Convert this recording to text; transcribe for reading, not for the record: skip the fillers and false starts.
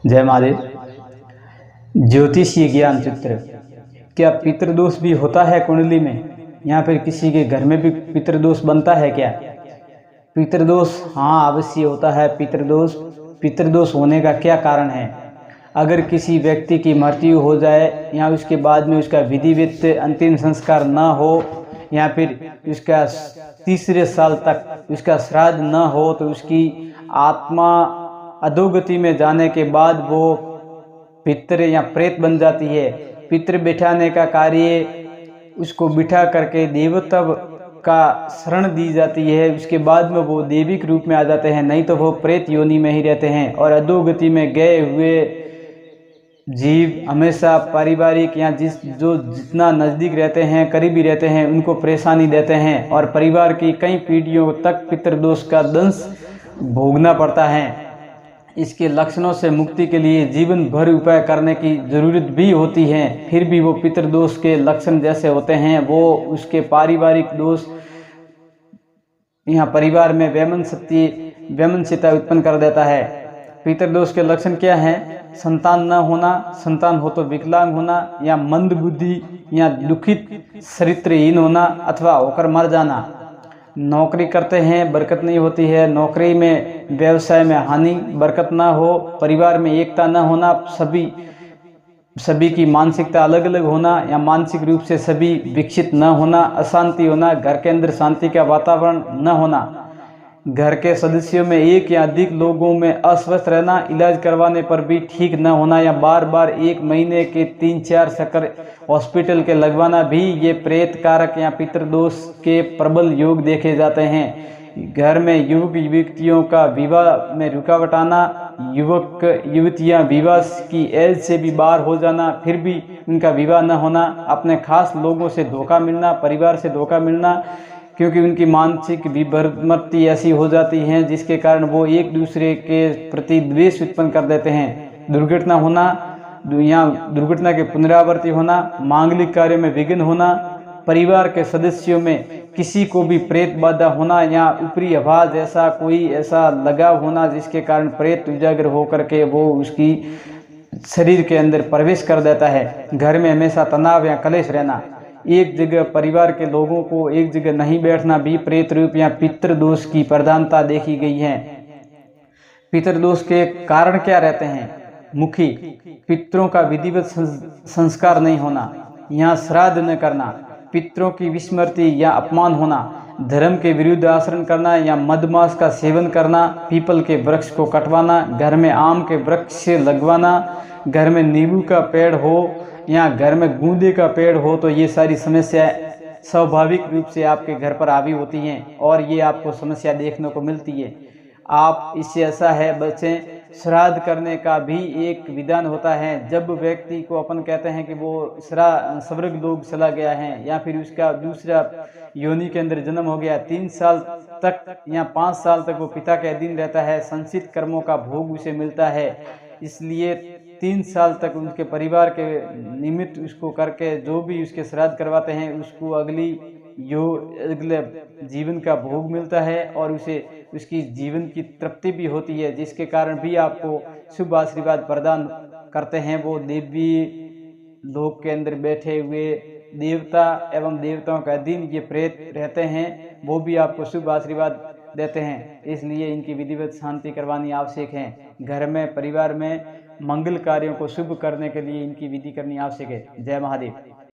जय महादेव। ज्योतिषीय ज्ञान चित्र, क्या पितृदोष भी होता है कुंडली में, या फिर किसी के घर में भी पितृदोष बनता है क्या? पितृदोष हाँ अवश्य होता है। पितृदोष होने का क्या कारण है? अगर किसी व्यक्ति की मृत्यु हो जाए या उसके बाद में उसका विधिवत अंतिम संस्कार न हो, या फिर उसका तीसरे साल तक उसका श्राद्ध न हो, तो उसकी आत्मा अधोगति में जाने के बाद वो पितृ या प्रेत बन जाती है। पितृ बिठाने का कार्य उसको बिठा करके देवता का शरण दी जाती है। उसके बाद में वो देविक रूप में आ जाते हैं, नहीं तो वो प्रेत योनि में ही रहते हैं। और अधोगति में गए हुए जीव हमेशा पारिवारिक या जितना नज़दीक रहते हैं, करीबी रहते हैं, उनको परेशानी देते हैं और परिवार की कई पीढ़ियों तक पितृदोष का दंश भोगना पड़ता है। इसके लक्षणों से मुक्ति के लिए जीवन भर उपाय करने की जरूरत भी होती है। फिर भी वो पितृदोष के लक्षण जैसे होते हैं, वो उसके पारिवारिक दोष यहाँ परिवार में वैमनस्यता उत्पन्न कर देता है। पितृदोष के लक्षण क्या हैं? संतान न होना, संतान हो तो विकलांग होना, या मंद बुद्धि या दुखित चरित्रहीन होना, अथवा होकर मर जाना। नौकरी करते हैं, बरकत नहीं होती है, नौकरी में व्यवसाय में हानि, बरकत ना हो, परिवार में एकता न होना, सभी की मानसिकता अलग अलग होना या मानसिक रूप से सभी विकसित न होना, अशांति होना, घर के अंदर शांति का वातावरण न होना, घर के सदस्यों में एक या अधिक लोगों में अस्वस्थ रहना, इलाज करवाने पर भी ठीक न होना, या बार बार 1 महीने के 3-4 चक्कर हॉस्पिटल के लगवाना भी ये प्रेत कारक या पितृदोष के प्रबल योग देखे जाते हैं। घर में युवक युवतियों का विवाह में रुकावट आना, युवक युवतियां विवाह की एज से भी बाहर हो जाना, फिर भी उनका विवाह न होना, अपने खास लोगों से धोखा मिलना, परिवार से धोखा मिलना, क्योंकि उनकी मानसिक विभ्रमति ऐसी हो जाती है जिसके कारण वो एक दूसरे के प्रति द्वेष उत्पन्न कर देते हैं। दुर्घटना होना या दुर्घटना के पुनरावृत्ति होना, मांगलिक कार्य में विघ्न होना, परिवार के सदस्यों में किसी को भी प्रेत बाधा होना, या ऊपरी आवाज ऐसा लगाव होना जिसके कारण प्रेत उजागर होकर के वो उसकी शरीर के अंदर प्रवेश कर देता है। घर में हमेशा तनाव या कलेश रहना, एक जगह परिवार के लोगों को एक जगह नहीं बैठना भी प्रेत रूप या पितृदोष की प्रधानता देखी गई है। पितृदोष के कारण क्या रहते हैं? मुखी पितरों का विधिवत संस्कार नहीं होना, या श्राद्ध न करना, पितरों की विस्मृति या अपमान होना, धर्म के विरुद्ध आचरण करना, या मधुमास का सेवन करना, पीपल के वृक्ष को कटवाना, घर में आम के वृक्ष लगवाना, घर में नींबू का पेड़ हो या घर में गूंदे का पेड़ हो, तो ये सारी समस्याएं स्वाभाविक रूप से आपके घर पर हावी होती हैं और ये आपको समस्या देखने को मिलती है। आप इससे ऐसा है बचें। श्राद्ध करने का भी एक विधान होता है। जब व्यक्ति को अपन कहते हैं कि वो स्वर्ग लोक चला गया है, या फिर उसका दूसरा योनि के अंदर जन्म हो गया, 3 साल तक या 5 साल तक वो पिता के अधीन रहता है, संचित कर्मों का भोग उसे मिलता है। इसलिए 3 साल तक उनके परिवार के निमित्त उसको करके जो भी उसके श्राद्ध करवाते हैं उसको अगले जीवन का भोग मिलता है और उसे उसकी जीवन की तृप्ति भी होती है, जिसके कारण भी आपको शुभ आशीर्वाद प्रदान करते हैं। वो देवी लोक के अंदर बैठे हुए देवता एवं देवताओं का अधीन ये प्रेत रहते हैं, वो भी आपको शुभ आशीर्वाद देते हैं। इसलिए इनकी विधिवत शांति करवानी आवश्यक है। घर में परिवार में मंगल कार्यों को शुभ करने के लिए इनकी विधि करनी आवश्यक है। जय महादेव।